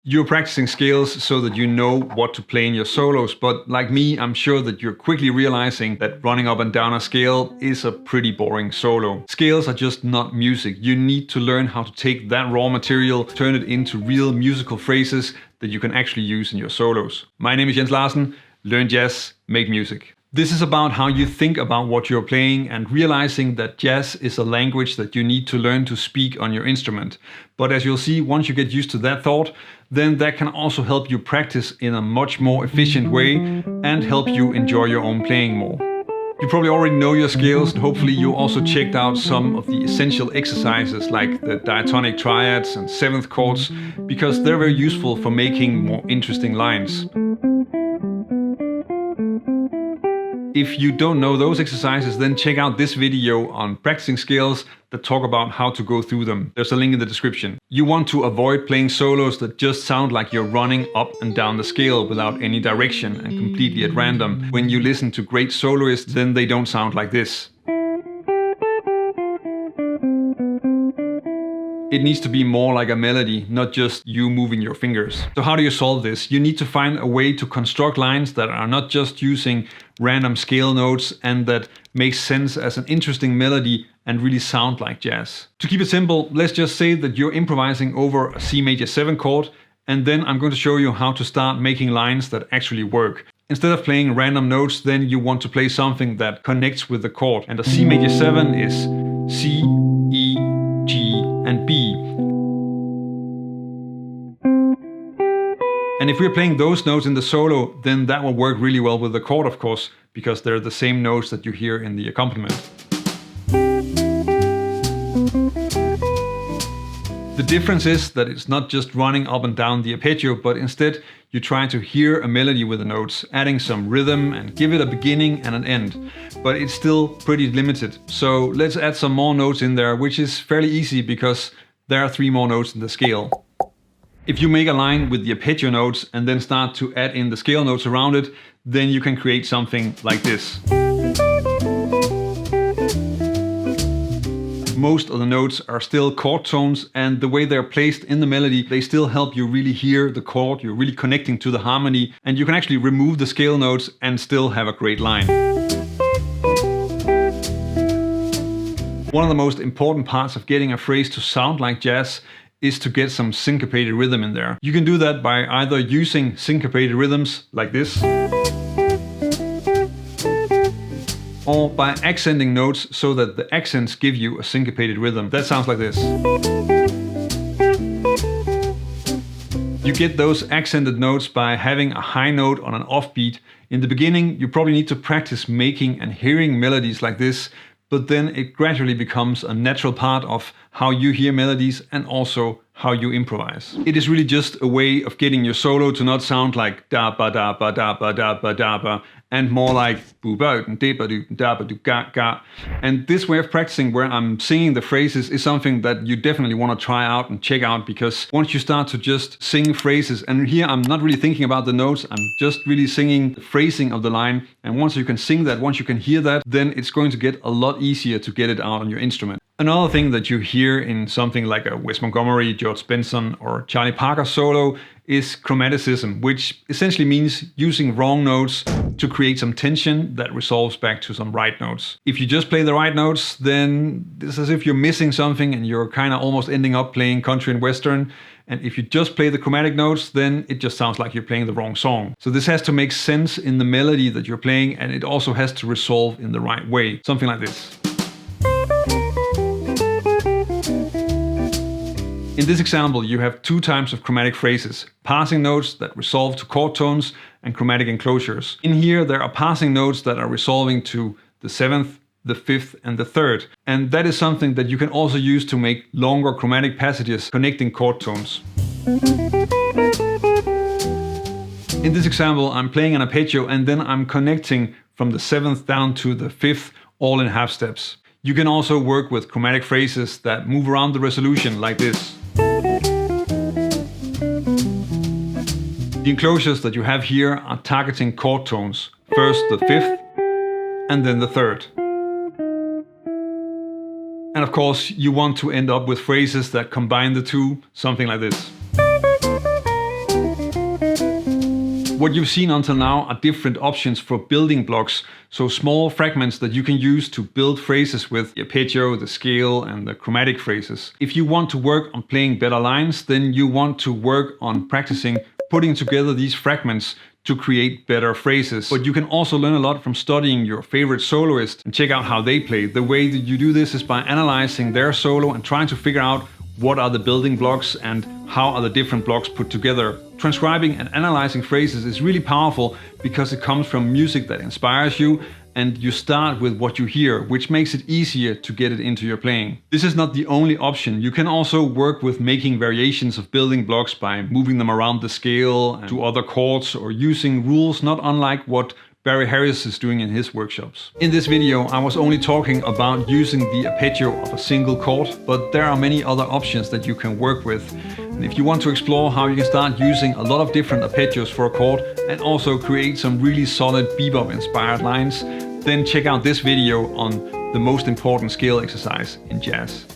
You're practicing scales so that you know what to play in your solos, but like me, I'm sure that you're quickly realizing that running up and down a scale is a pretty boring solo. Scales are just not music. You need to learn how to take that raw material, turn it into real musical phrases that you can actually use in your solos. My name is Larsen. Learn jazz, make music. This is about how you think about what you're playing and realizing that jazz is a language that you need to learn to speak on your instrument. But as you'll see, once you get used to that thought, then that can also help you practice in a much more efficient way and help you enjoy your own playing more. You probably already know your scales, and hopefully you also checked out some of the essential exercises like the diatonic triads and seventh chords, because they're very useful for making more interesting lines. If you don't know those exercises, then check out this video on practicing scales that talk about how to go through them. There's a link in the description. You want to avoid playing solos that just sound like you're running up and down the scale without any direction and completely at random. When you listen to great soloists, then they don't sound like this. It needs to be more like a melody, not just you moving your fingers. So how do you solve this? You need to find a way to construct lines that are not just using random scale notes and that makes sense as an interesting melody and really sound like jazz. To keep it simple, let's just say that you're improvising over a C major 7 chord, and then I'm going to show you how to start making lines that actually work. Instead of playing random notes, then you want to play something that connects with the chord. And a C major 7 is C, E, G, and B. And if we're playing those notes in the solo, then that will work really well with the chord, of course, because they're the same notes that you hear in the accompaniment. The difference is that it's not just running up and down the arpeggio, but instead you try to hear a melody with the notes, adding some rhythm and give it a beginning and an end. But it's still pretty limited. So let's add some more notes in there, which is fairly easy because there are 3 more notes in the scale. If you make a line with the arpeggio notes and then start to add in the scale notes around it, then you can create something like this. Most of the notes are still chord tones, and the way they're placed in the melody, they still help you really hear the chord. You're really connecting to the harmony, and you can actually remove the scale notes and still have a great line. One of the most important parts of getting a phrase to sound like jazz is to get some syncopated rhythm in there. You can do that by either using syncopated rhythms like this, or by accenting notes so that the accents give you a syncopated rhythm. That sounds like this. You get those accented notes by having a high note on an offbeat. In the beginning, you probably need to practice making and hearing melodies like this, but then it gradually becomes a natural part of how you hear melodies and also how you improvise. It is really just a way of getting your solo to not sound like da ba da ba da ba da ba da ba, and more like boo ba de ba do da ba do ga ga. And this way of practicing where I'm singing the phrases is something that you definitely want to try out and check out, because once you start to just sing phrases, and here I'm not really thinking about the notes, I'm just really singing the phrasing of the line, and once you can sing that, once you can hear that, then it's going to get a lot easier to get it out on your instrument. Another thing that you hear in something like a Wes Montgomery, George Benson, or Charlie Parker solo is chromaticism, which essentially means using wrong notes to create some tension that resolves back to some right notes. If you just play the right notes, then it's as if you're missing something and you're kind of almost ending up playing country and western. And if you just play the chromatic notes, then it just sounds like you're playing the wrong song. So this has to make sense in the melody that you're playing, and it also has to resolve in the right way. Something like this. In this example, you have 2 types of chromatic phrases: passing notes that resolve to chord tones and chromatic enclosures. In here, there are passing notes that are resolving to the 7th, the 5th, and the 3rd. And that is something that you can also use to make longer chromatic passages connecting chord tones. In this example, I'm playing an arpeggio and then I'm connecting from the 7th down to the 5th, all in half steps. You can also work with chromatic phrases that move around the resolution like this. The enclosures that you have here are targeting chord tones. First the 5th and then the 3rd. And of course, you want to end up with phrases that combine the two, something like this. What you've seen until now are different options for building blocks, so small fragments that you can use to build phrases with the arpeggio, the scale, and the chromatic phrases. If you want to work on playing better lines, then you want to work on practicing putting together these fragments to create better phrases. But you can also learn a lot from studying your favorite soloist and check out how they play. The way that you do this is by analyzing their solo and trying to figure out what are the building blocks and how are the different blocks put together. Transcribing and analyzing phrases is really powerful because it comes from music that inspires you, and you start with what you hear, which makes it easier to get it into your playing. This is not the only option. You can also work with making variations of building blocks by moving them around the scale to other chords or using rules not unlike what Barry Harris is doing in his workshops. In this video, I was only talking about using the arpeggio of a single chord, but there are many other options that you can work with. And if you want to explore how you can start using a lot of different arpeggios for a chord and also create some really solid bebop inspired lines, then check out this video on the most important scale exercise in jazz.